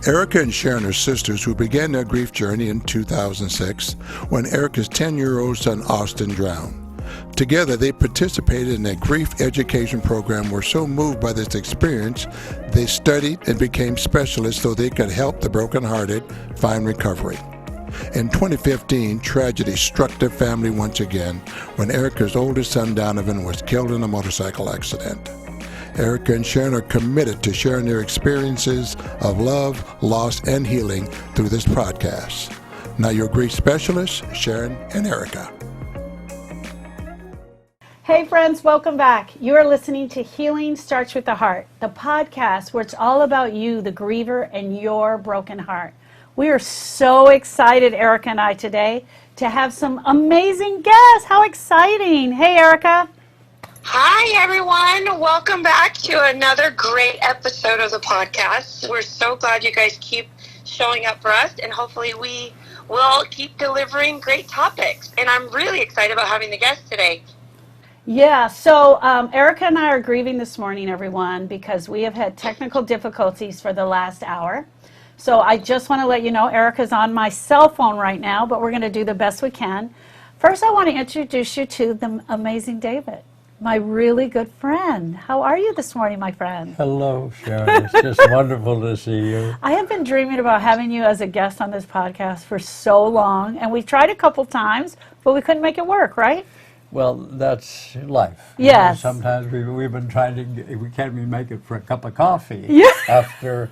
Erica and Sharon are sisters who began their grief journey in 2006 when Erica's 10-year-old son Austin drowned. Together, they participated in a grief education program, were so moved by this experience, they studied and became specialists so they could help the brokenhearted find recovery. In 2015, tragedy struck their family once again when Erica's oldest son Donovan was killed in a motorcycle accident. Erica and Sharon are committed to sharing their experiences of love, loss, and healing through this podcast. Now your grief specialists, Sharon and Erica. Hey friends, welcome back. You are listening to Healing Starts with the Heart, the podcast where it's all about you, the griever, and your broken heart. We are so excited, Erica and I, today to have some amazing guests. How exciting. Hey, Erica. Hi, everyone. Welcome back to another great episode of the podcast. We're so glad you guys keep showing up for us, and hopefully we will keep delivering great topics. And I'm really excited about having the guests today. Yeah, so Erica and I are grieving this morning, everyone, because we have had technical difficulties for the last hour. So I just want to let you know Erica's on my cell phone right now, but we're going to do the best we can. First, I want to introduce you to the amazing David, my really good friend. How are you this morning, my friend? Hello, Sharon. It's just wonderful to see you. I have been dreaming about having you as a guest on this podcast for so long, and we tried a couple times, but we couldn't make it work, right? Well, that's life. Yes. Sometimes we've been trying to, we can't even make it for a cup of coffee after.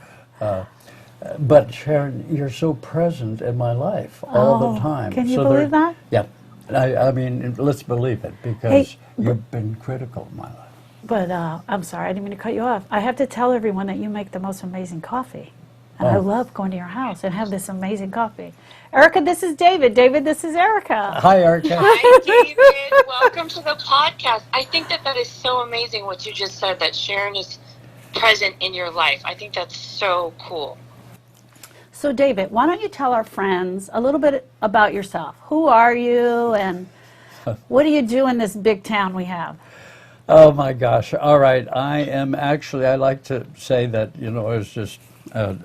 But Sharon, you're so present in my life all the time. Can you believe that? Yeah. I mean, let's believe it, because you've been critical in my life. But I'm sorry, I didn't mean to cut you off. I have to tell everyone that you make the most amazing coffee. And I love going to your house and have this amazing coffee. Erica, this is David. David, this is Erica. Hi, Erica. Hi, David. Welcome to the podcast. I think that is so amazing what you just said, that Sharon is present in your life. I think that's so cool. So, David, why don't you tell our friends a little bit about yourself? Who are you, and what do you do in this big town we have? Oh, my gosh. All right. I am actually, I like to say that, I was just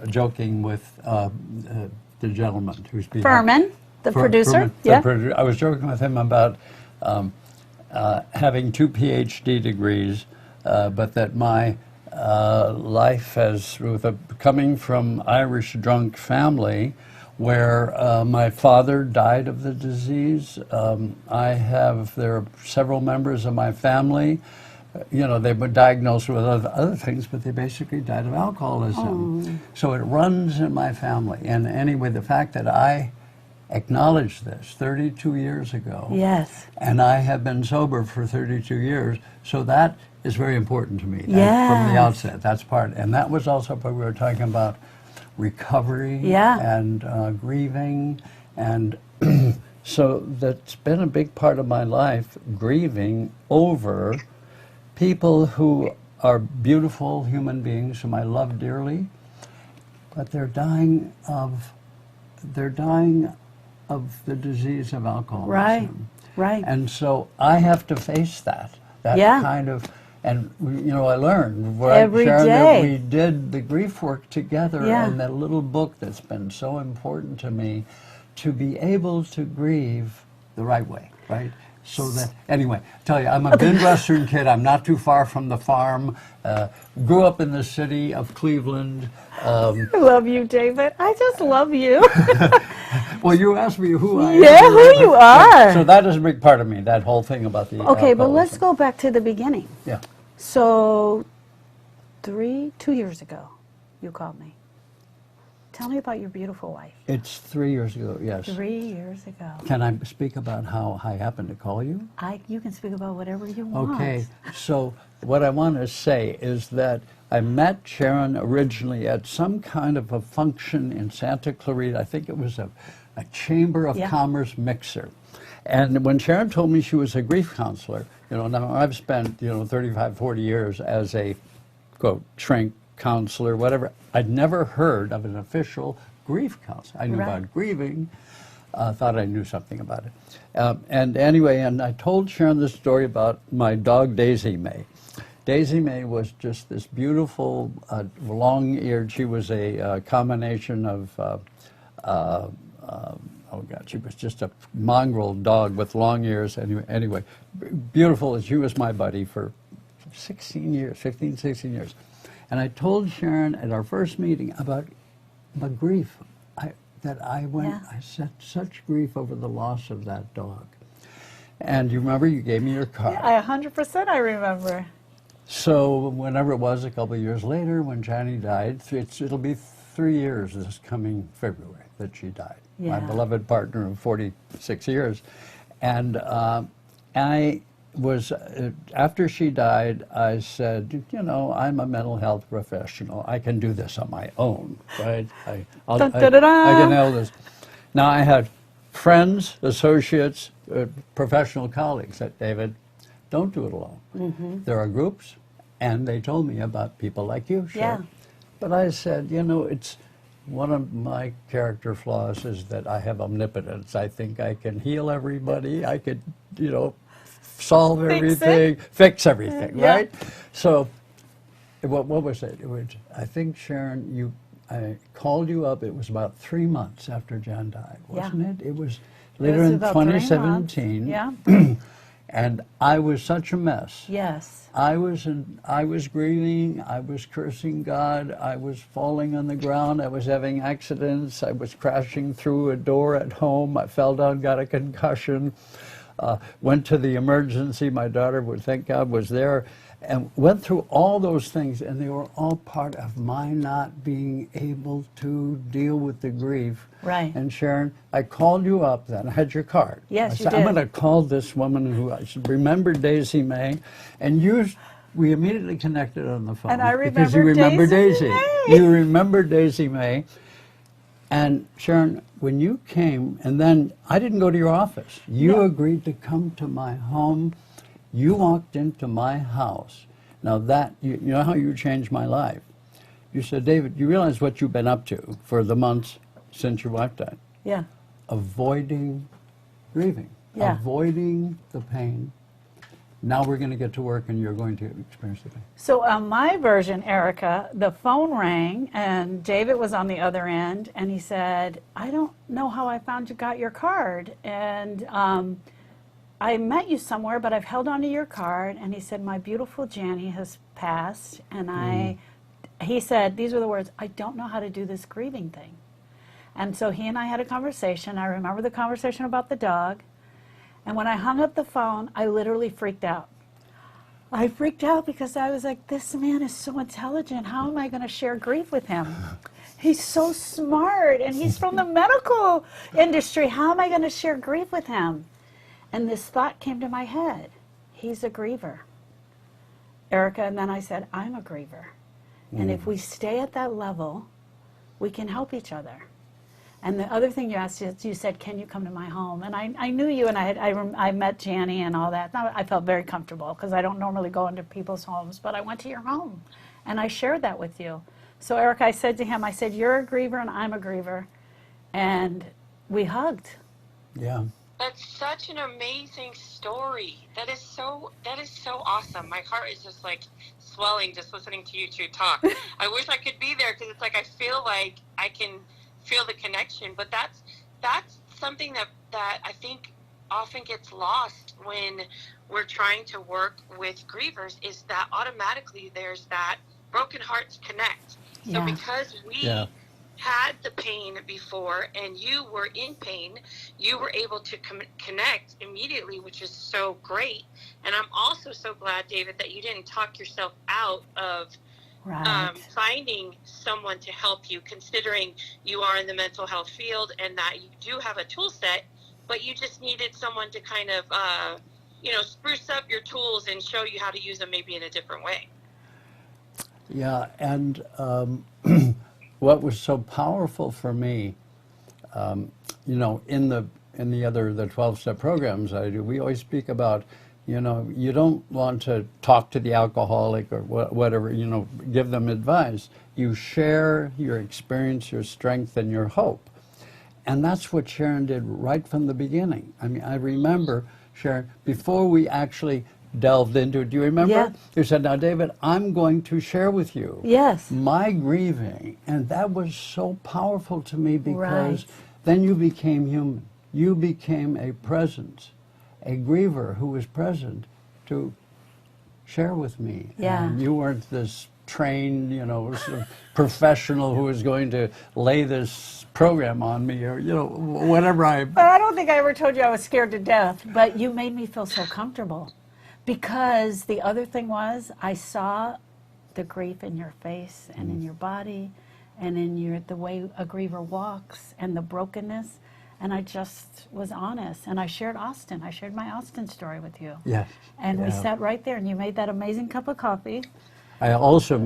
joking with the gentleman who's behind. Furman, the producer. I was joking with him about having 2 PhD degrees, but that my life has, coming from Irish drunk family, where my father died of the disease. There are several members of my family. They've been diagnosed with other things, but they basically died of alcoholism. So it runs in my family. And anyway, the fact that I acknowledged this 32 years ago, yes, and I have been sober for 32 years, so that is very important to me. Yes. From the outset, that's part. And that was also what we were talking about, recovery and grieving. And so that's been a big part of my life, grieving over people who are beautiful human beings whom I love dearly, but they're dying of the disease of alcoholism. Right. And so I have to face that kind of, and I learned every Sharon, day that we did the grief work together, Yeah. and that little book that's been so important to me, to be able to grieve the right way, right? So that, anyway, tell you, I'm a Midwestern kid. I'm not too far from the farm. Grew up in the city of Cleveland. I love you, David. I just love you. Well, you asked me who I am. Yeah, who you are. So that is a big part of me, that whole thing about the Okay, but let's go back to the beginning. Yeah. So 2 years ago, you called me. Tell me about your beautiful wife. It's 3 years ago, yes. 3 years ago. Can I speak about how I happened to call you? You can speak about whatever you want. Okay, so what I want to say is that I met Sharon originally at some kind of a function in Santa Clarita. I think it was a Chamber of Commerce mixer. And when Sharon told me she was a grief counselor, now I've spent, 35, 40 years as a, quote, shrink counselor, whatever. I'd never heard of an official grief counselor. I knew about grieving, thought I knew something about it. And anyway, and I told Sharon this story about my dog Daisy May. Daisy Mae was just this beautiful, long-eared. She was a combination of, oh God, she was just a mongrel dog with long ears. Anyway, beautiful. She was my buddy for 16 years, 15, 16 years. And I told Sharon at our first meeting about the grief that I went. Yeah. I had such grief over the loss of that dog. And you remember you gave me your card. I 100% I remember. So whenever it was, a couple of years later, when Johnny died, it'll be 3 years this coming February that she died. My Yeah. beloved partner of 46 years. And I was, after she died, I said, you know, I'm a mental health professional. I can do this on my own, right? I Dun, da, da, da. can handle this. Now I had friends, associates, professional colleagues said, David, don't do it alone. There are groups, and they told me about people like you, Sharon. Yeah. But I said, you know, it's one of my character flaws is that I have omnipotence. I think I can heal everybody. I could, you know, solve Fix it. everything, fix everything, Yeah. right? So, what was it? It was, I think, Sharon, I called you up. It was about 3 months after John died, wasn't it? It was later was in about 3 months. 2017. Yeah. And I was such a mess. Yes. I was grieving, I was cursing God, I was falling on the ground, I was having accidents, I was crashing through a door at home, I fell down, got a concussion, went to the emergency, my daughter, thank God, was there, and went through all those things, and they were all part of my not being able to deal with the grief. Right. And Sharon, I called you up then, I had your card. Yes, I you said, did. I'm going to call this woman who I remembered Daisy Mae, and we immediately connected on the phone. And I because you remember remember Daisy Daisy. Mae. You remember Daisy Mae. And Sharon, when you came, and then I didn't go to your office. You agreed to come to my home. You walked into my house. Now that, you know how you changed my life. You said, David, you realize what you've been up to for the months since your wife died? Yeah. Avoiding grieving, Yeah. avoiding the pain. Now we're going to get to work and you're going to experience the pain. So on my version, Erica, the phone rang and David was on the other end and he said, I don't know how I got your card. And I met you somewhere, but I've held on to your card. And he said, my beautiful Janny has passed. And he said, these were the words, I don't know how to do this grieving thing. And so he and I had a conversation. I remember the conversation about the dog. And when I hung up the phone, I literally freaked out. I freaked out because I was like, this man is so intelligent. How am I going to share grief with him? He's so smart and he's from the medical industry. How am I going to share grief with him? And this thought came to my head. He's a griever. Erica, and then I said, I'm a griever. And if we stay at that level, we can help each other. And the other thing you asked is, you said, can you come to my home? And I knew you, and I met Janny and all that. I felt very comfortable because I don't normally go into people's homes, but I went to your home, and I shared that with you. So Eric, I said to him, I said, you're a griever and I'm a griever. And we hugged. Yeah. That's such an amazing story. That is so awesome. My heart is just like swelling just listening to you two talk. I wish I could be there because it's like I feel like I can feel the connection, but that's something that I think often gets lost when we're trying to work with grievers, is that automatically there's that broken hearts connect. So Yeah. because we had the pain before and you were in pain, you were able to connect immediately, which is so great. And I'm also so glad, David, that you didn't talk yourself out of finding someone to help you, considering you are in the mental health field and that you do have a tool set, but you just needed someone to kind of, spruce up your tools and show you how to use them maybe in a different way. Yeah, and what was so powerful for me, in the 12-step programs I do, we always speak about, you don't want to talk to the alcoholic or whatever, give them advice. You share your experience, your strength, and your hope. And that's what Sharon did right from the beginning. I mean, I remember, Sharon, before we actually delved into it. Do you remember? Yeah. You said, now, David, I'm going to share with you Yes. my grieving. And that was so powerful to me because Right. then you became human. You became a presence, a griever who was present to share with me. Yeah. And you weren't this trained, sort of professional who was going to lay this program on me or, whatever But I don't think I ever told you I was scared to death, but you made me feel so comfortable. Because the other thing was, I saw the grief in your face and in your body and in the way a griever walks and the brokenness. And I just was honest. And I shared Austin. I shared my Austin story with you. Yes. And we Yeah. sat right there and you made that amazing cup of coffee. I also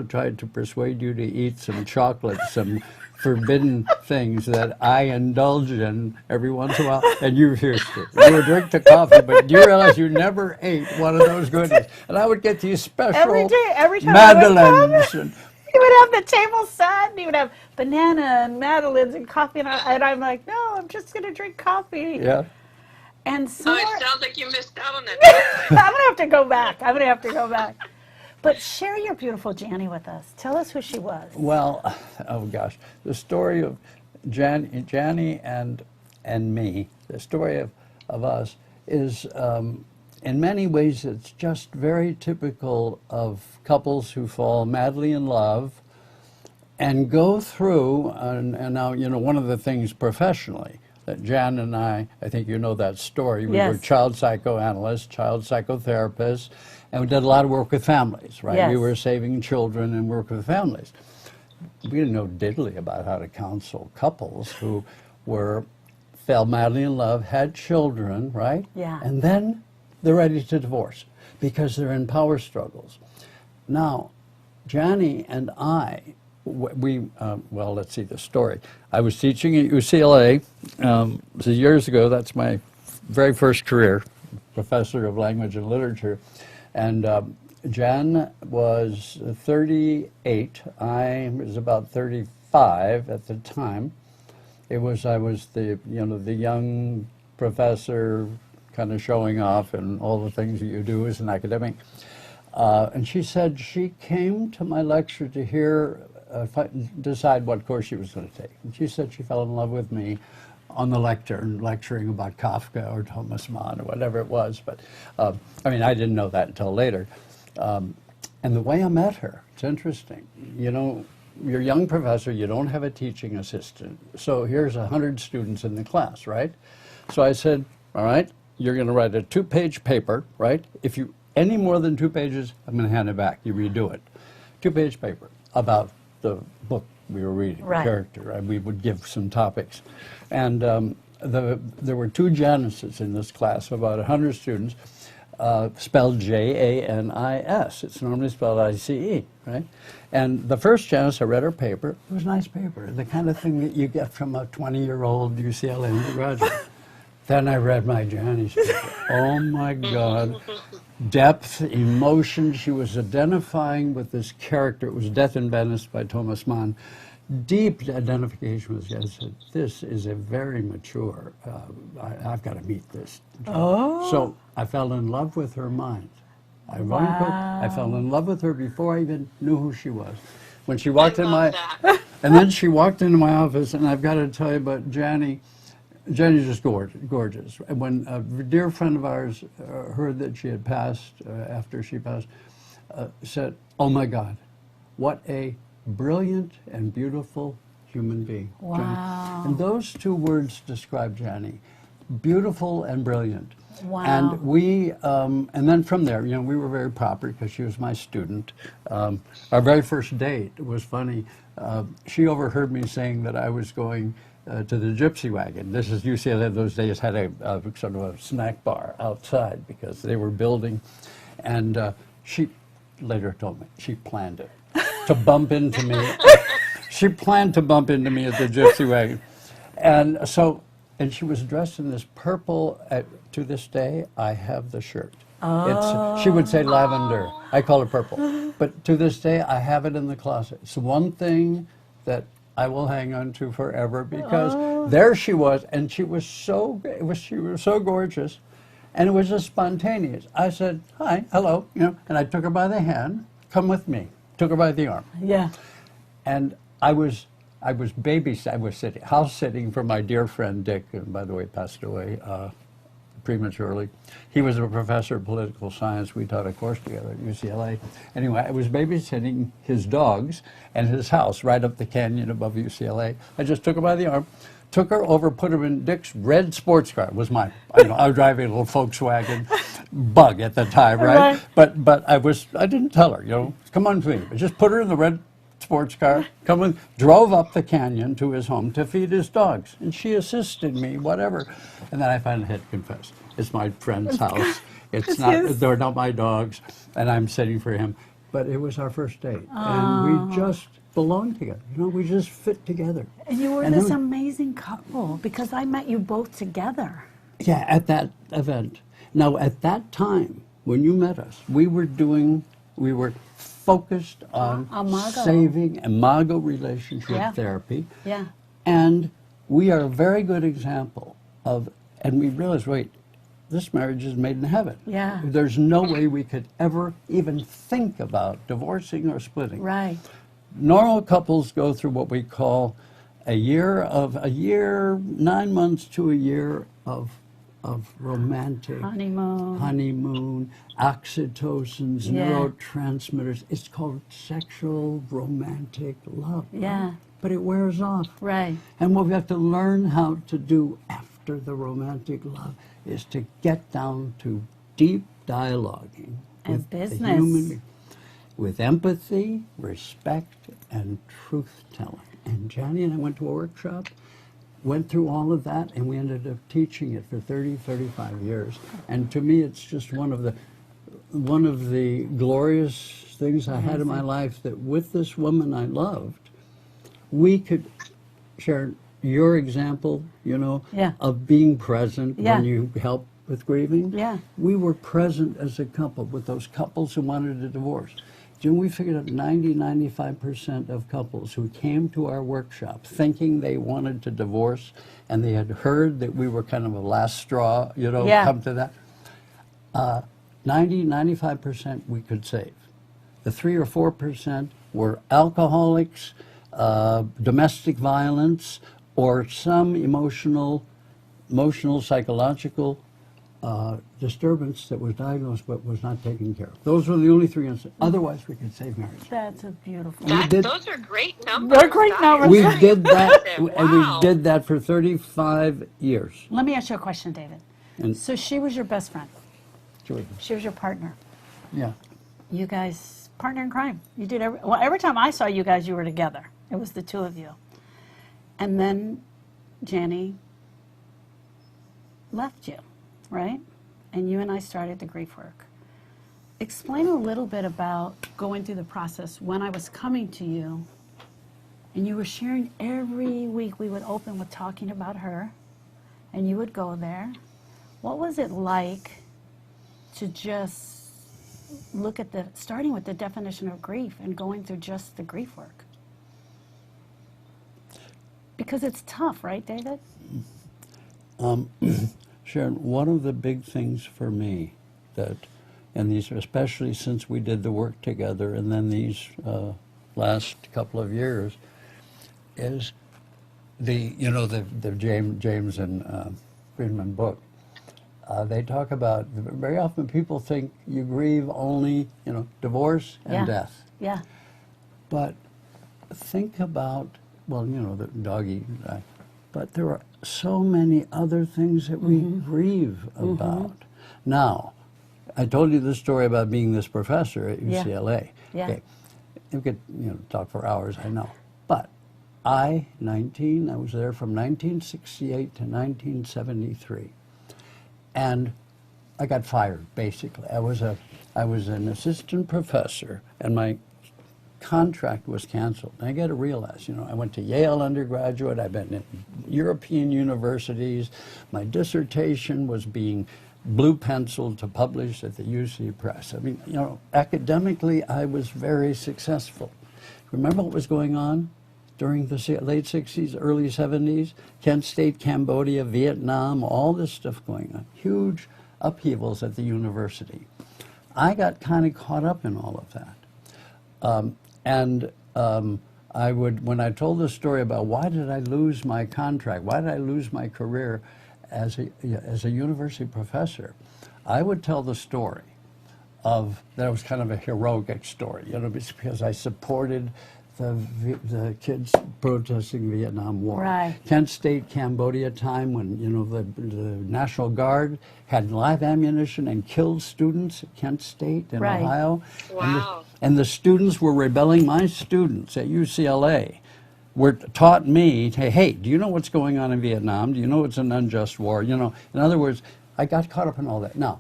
tried to persuade you to eat some chocolate, some forbidden things that I indulge in every once in a while, and you refused to. You would drink the coffee, but you realize you never ate one of those goodies. And I would get these special Every day, every time I would come, madeleines. And, you would have the table set, and you would have banana and madeleines and coffee, and I'm like, no, I'm just going to drink coffee. yeah. And Oh, somewhere, it sounds like you missed out on that. I'm going to have to go back. I'm going to have to go back. But share your beautiful Janny with us. Tell us who she was. Well, oh gosh, the story of Janny and me, the story of us is, in many ways, it's just very typical of couples who fall madly in love and go through, and now, one of the things professionally that Jan and I think you know that story. We were Yes. child psychoanalysts, child psychotherapists, and we did a lot of work with families, right? Yes. We were saving children and work with families. We didn't know diddly about how to counsel couples who fell madly in love, had children, right? Yeah. And then they're ready to divorce because they're in power struggles. Now, Johnny and I, well, let's see the story. I was teaching at UCLA, this is years ago, that's my very first career, professor of language and literature. And Jan was 38, I was about 35 at the time. I was the young professor kind of showing off and all the things that you do as an academic. And she said she came to my lecture to hear, decide what course she was going to take. And she said she fell in love with me on the lectern, lecturing about Kafka or Thomas Mann or whatever it was. But, I didn't know that until later. And the way I met her, it's interesting. You're a young professor, you don't have a teaching assistant. So here's 100 students in the class, right? So I said, all right, you're going to write a 2-page paper, right? If you any more than 2 pages, I'm going to hand it back. You redo it. 2-page paper about the book we were reading, Right. the character. Right? We would give some topics. And there were 2 Janices in this class of about 100 students, spelled Janis. It's normally spelled ICE, right? And the first Janice, I read her paper. It was a nice paper, the kind of thing that you get from a 20-year-old UCLA graduate. Then I read my Jani's paper. Oh my God. Depth, emotion. She was identifying with this character. It was Death in Venice by Thomas Mann. Deep identification with Jan. Said, this is a very mature, I've got to meet this. Oh. So I fell in love with her mind. I fell in love with her before I even knew who she was. When she walked in my, and then she walked into my office, and I've got to tell you about Janny. Janny's just gorgeous. When a dear friend of ours heard that she had passed, after she passed, said, oh my God, what a brilliant and beautiful human being. Wow. Janny. And those 2 words describe Janny, beautiful and brilliant. Wow. And we, and then from there, we were very proper because she was my student. Our very first date was funny. She overheard me saying that I was going to the Gypsy Wagon. This is UCLA those days had a sort of a snack bar outside because they were building. And she later told me she planned it to bump into me. She planned to bump into me at the Gypsy Wagon. And so, and she was dressed in this purple, to this day, I have the shirt. She would say lavender. I call it purple. But to this day, I have it in the closet. It's one thing that I will hang on to forever because there she was, and she was so gorgeous. And it was just spontaneous. I said, hi, hello, you know, and I took her by the hand, come with me. Took her by the arm. Yeah. And I was house sitting for my dear friend Dick, and by the way, passed away prematurely. He was a professor of political science. We taught a course together at UCLA. Anyway, I was babysitting his dogs and his house right up the canyon above UCLA. I just took her by the arm, took her over, put her in Dick's red sports car. It was mine. I was driving a little Volkswagen Bug at the time, right? But I didn't tell her, you know, come on with me. I just put her in the red sports car, drove up the canyon to his home to feed his dogs. And she assisted me, whatever. And then I finally had to confess. It's my friend's house. They're not my dogs. And I'm sitting for him. But it was our first date. And we just belonged together. You know, we just fit together. And you were this amazing couple because I met you both together. Yeah, at that event. Now, at that time, when you met us, we were focused on saving imago relationship therapy. Yeah. And we are a very good example of, and we realized, wait, this marriage is made in heaven. Yeah. There's no way we could ever even think about divorcing or splitting. Right. Normal couples go through what we call a year, 9 months to a year of romantic honeymoon, oxytocins, neurotransmitters. It's called sexual romantic love. Yeah. Right? But it wears off. Right. And what we have to learn how to do after the romantic love is to get down to deep dialoguing with business. the human being, with empathy, respect, and truth-telling. And Johnny and I went to a workshop, went through all of that, and we ended up teaching it for 30, 35 years. And to me, it's just one of the glorious things I had in my life, that with this woman I loved, we could share your example, you know, of being present when you help with grieving. Yeah. We were present as a couple with those couples who wanted a divorce. Jim, we figured out 95% of couples who came to our workshop thinking they wanted to divorce, and they had heard that we were kind of a last straw, you know, come to that. 95% we could save. The 3 or 4% were alcoholics, domestic violence, or some emotional, psychological disturbance that was diagnosed but was not taken care of. Those were the only 3 instances. Otherwise, we could save marriage. That's a beautiful. Those are great numbers. They're great numbers. We did that, and Wow. we did that for 35 years. Let me ask you a question, David. And So she was your best friend. Georgia. She was your partner. Yeah. You guys, partner in crime. You did every time I saw you guys, you were together. It was the two of you. And then Janny left you, right? And you and I started the grief work. Explain a little bit about going through the process when I was coming to you and you were sharing every week. We would open with talking about her and you would go there. What was it like to just look at starting with the definition of grief and going through just the grief work? Because it's tough, right, David? Sharon, one of the big things for me and these, especially since we did the work together, and then these last couple of years, is the James and Friedman book. They talk about, very often people think you grieve only, divorce and death. Yeah. But think about, the doggy, but there are so many other things that we grieve about. Now, I told you the story about being this professor at UCLA. Yeah. Okay. You could, talk for hours, I know. But I was there from 1968 to 1973. And I got fired, basically. I was an assistant professor, and my contract was canceled. And I got to realize, I went to Yale undergraduate, I've been in European universities, my dissertation was being blue penciled to publish at the UC Press. I mean, academically I was very successful. Remember what was going on during the late 60s, early 70s? Kent State, Cambodia, Vietnam, all this stuff going on. Huge upheavals at the university. I got kind of caught up in all of that. I would, when I told the story about why did I lose my contract, why did I lose my career as a university professor, I would tell the story of, that was kind of a heroic story, you know, because I supported the kids protesting the Vietnam War. Right. Kent State, Cambodia time when, you know, the National Guard had live ammunition and killed students at Kent State in Right. Ohio. Wow. And the students were rebelling. My students at UCLA were taught me, hey, do you know what's going on in Vietnam? Do you know it's an unjust war? You know, in other words, I got caught up in all that. Now,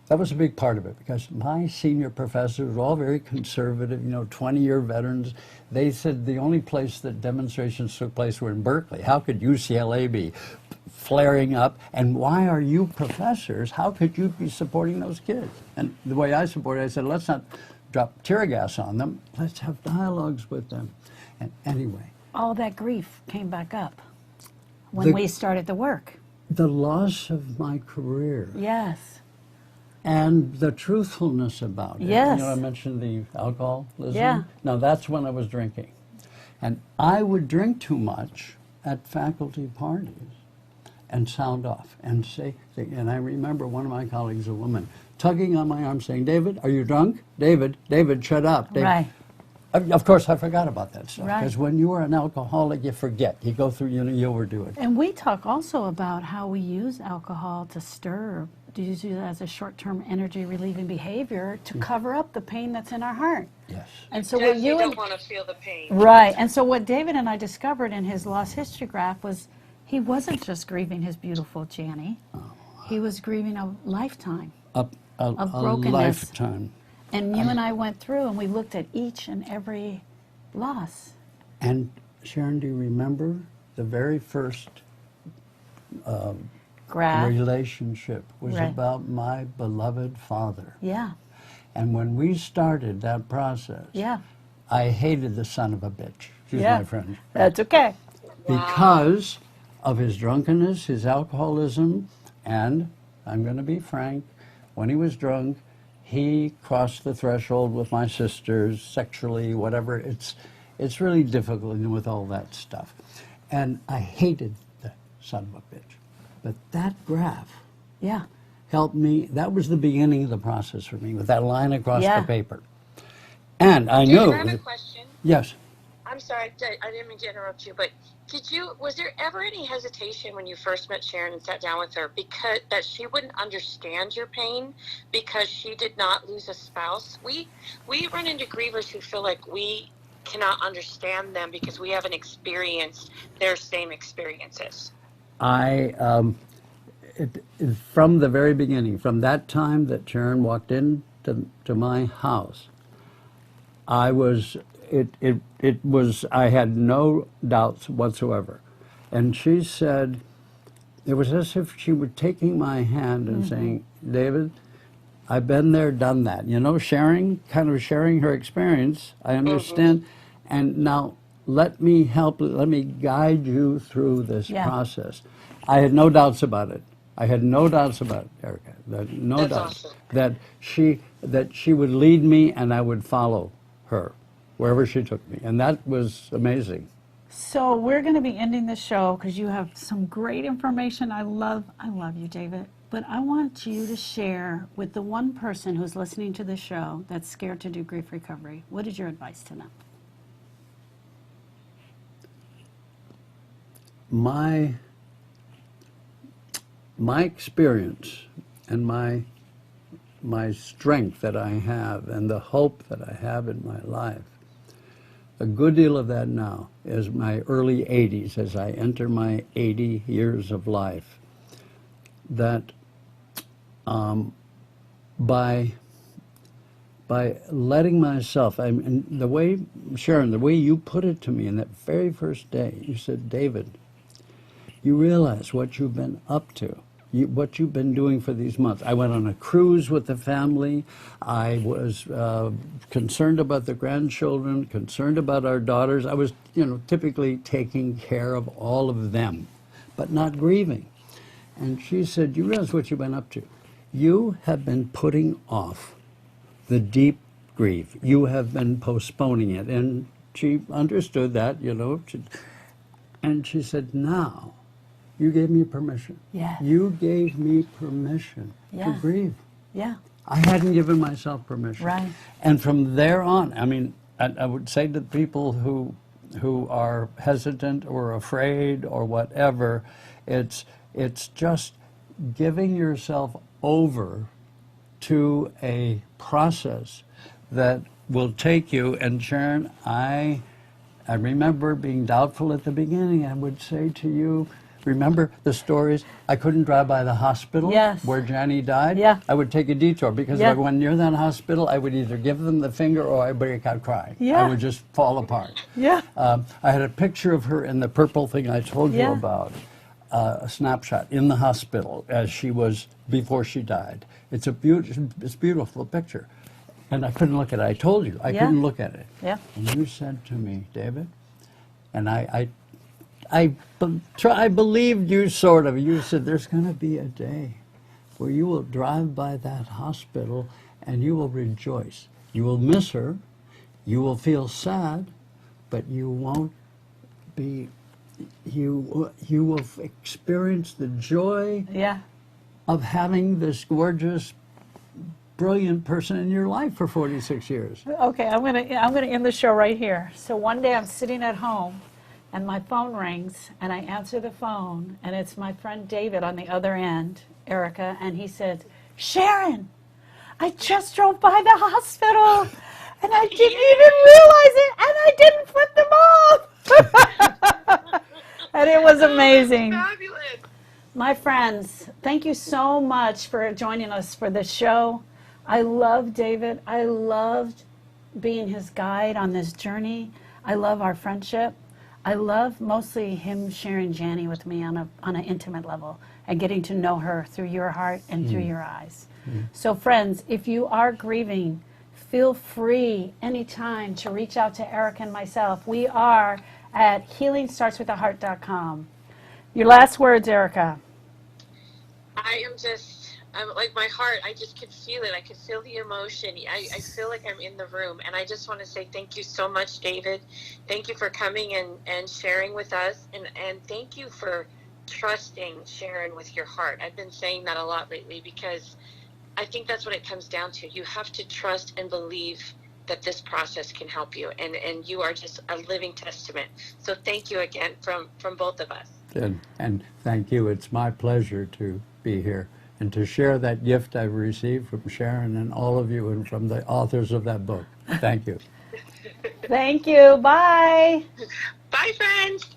that was a big part of it because my senior professors were all very conservative, you know, 20-year veterans. They said the only place that demonstrations took place were in Berkeley. How could UCLA be flaring up? And why are you professors? How could you be supporting those kids? And the way I supported it, I said, let's not drop tear gas on them. Let's have dialogues with them. And anyway. All that grief came back up when we started the work. The loss of my career. Yes. And the truthfulness about it. Yes. You know, I mentioned the alcoholism. Yeah. Now, that's when I was drinking. And I would drink too much at faculty parties and sound off and say, and I remember one of my colleagues, a woman, tugging on my arm saying, David, are you drunk? David, shut up. David. Right. Of course, I forgot about that stuff. Right. Because when you are an alcoholic, you forget. You go through, you know, you overdo it. And we talk also about how we use alcohol to stir, to use it as a short-term energy relieving behavior to cover up the pain that's in our heart. Yes. And so what Definitely you don't want to feel the pain. right. And so what David and I discovered in his lost history graph was he wasn't just grieving his beautiful Janny. He was grieving a lifetime. A brokenness. lifetime. And you and I went through and we looked at each and every loss. And Sharon, do you remember the very first Graph. relationship was Right. about my beloved father. Yeah. And when we started that process, Yeah. I hated the son of a bitch. She's Yeah. my friend. That's okay. Because of his drunkenness, his alcoholism, and I'm going to be frank, when he was drunk, he crossed the threshold with my sisters sexually, whatever. It's really difficult with all that stuff. And I hated the son of a bitch. But that graph Yeah. helped me. That was the beginning of the process for me, with that line across Yeah. the paper. And I Dave, knew. I have a question. Yes. I'm sorry, I didn't mean to interrupt you, but was there ever any hesitation when you first met Sharon and sat down with her because that she wouldn't understand your pain because she did not lose a spouse? We run into grievers who feel like we cannot understand them because we haven't experienced their same experiences. From the very beginning, from that time that Sharon walked into my house, I had no doubts whatsoever. And she said, it was as if she were taking my hand and saying, David, I've been there, done that. You know, sharing her experience, I understand. And now let me guide you through this process. I had no doubts about it. I had no doubts about Erica. No doubts. Awesome. That she would lead me and I would follow her wherever she took me. And that was amazing. So we're going to be ending the show because you have some great information. I love you, David. But I want you to share with the one person who's listening to the show that's scared to do grief recovery. What is your advice to them? My experience and my strength that I have and the hope that I have in my life, a good deal of that now is my early 80s, as I enter my 80 years of life, that by letting myself, and the way, Sharon, the way you put it to me in that very first day, you said, David, you realize what you've been up to, what you've been doing for these months. I went on a cruise with the family. I was concerned about the grandchildren, concerned about our daughters. I was, typically taking care of all of them, but not grieving. And she said, you realize what you've been up to. you have been putting off the deep grief. You have been postponing it. And she understood that, you know. And she said, now, you gave me permission. Yes. You gave me permission Yeah. to grieve. Yeah. I hadn't given myself permission. Right. And from there on, I mean, I would say to people who are hesitant or afraid or whatever, it's just giving yourself over to a process that will take you. And Sharon, I remember being doubtful at the beginning. I would say to you, remember the stories? I couldn't drive by the hospital Yes. where Jenny died. Yeah. I would take a detour because Yeah. if I went near that hospital, I would either give them the finger or I would break out crying. Yeah. I would just fall apart. Yeah. I had a picture of her in the purple thing I told you Yeah. about, a snapshot in the hospital as she was before she died. It's a beautiful picture. And I couldn't look at it. I told you, I Yeah. couldn't look at it. Yeah. And you said to me, David, and I believed you sort of. You said, there's going to be a day where you will drive by that hospital and you will rejoice. You will miss her, you will feel sad, but you won't be, you will experience the joy Yeah. of having this gorgeous, brilliant person in your life for 46 years. Okay, I'm gonna end the show right here. So one day I'm sitting at home, and my phone rings, and I answer the phone, and it's my friend David on the other end, Erica, and he said, "Sharon, I just drove by the hospital, and I didn't even realize it, and I didn't flip them off." And it was amazing. Fabulous. My friends, thank you so much for joining us for this show. I love David. I loved being his guide on this journey. I love our friendship. I love mostly him sharing Janny with me on an intimate level and getting to know her through your heart and through your eyes. So friends, if you are grieving, feel free anytime to reach out to Eric and myself. We are at healingstartswiththeheart.com. Your last words, Erica. I'm like my heart, I just could feel it. I could feel the emotion. I feel like I'm in the room. And I just want to say thank you so much, David. Thank you for coming and sharing with us. And thank you for trusting Sharon with your heart. I've been saying that a lot lately because I think that's what it comes down to. You have to trust and believe that this process can help you. And you are just a living testament. So thank you again from both of us. And thank you. It's my pleasure to be here and to share that gift I've received from Sharon and all of you and from the authors of that book. Thank you. Thank you. Bye. Bye, friends.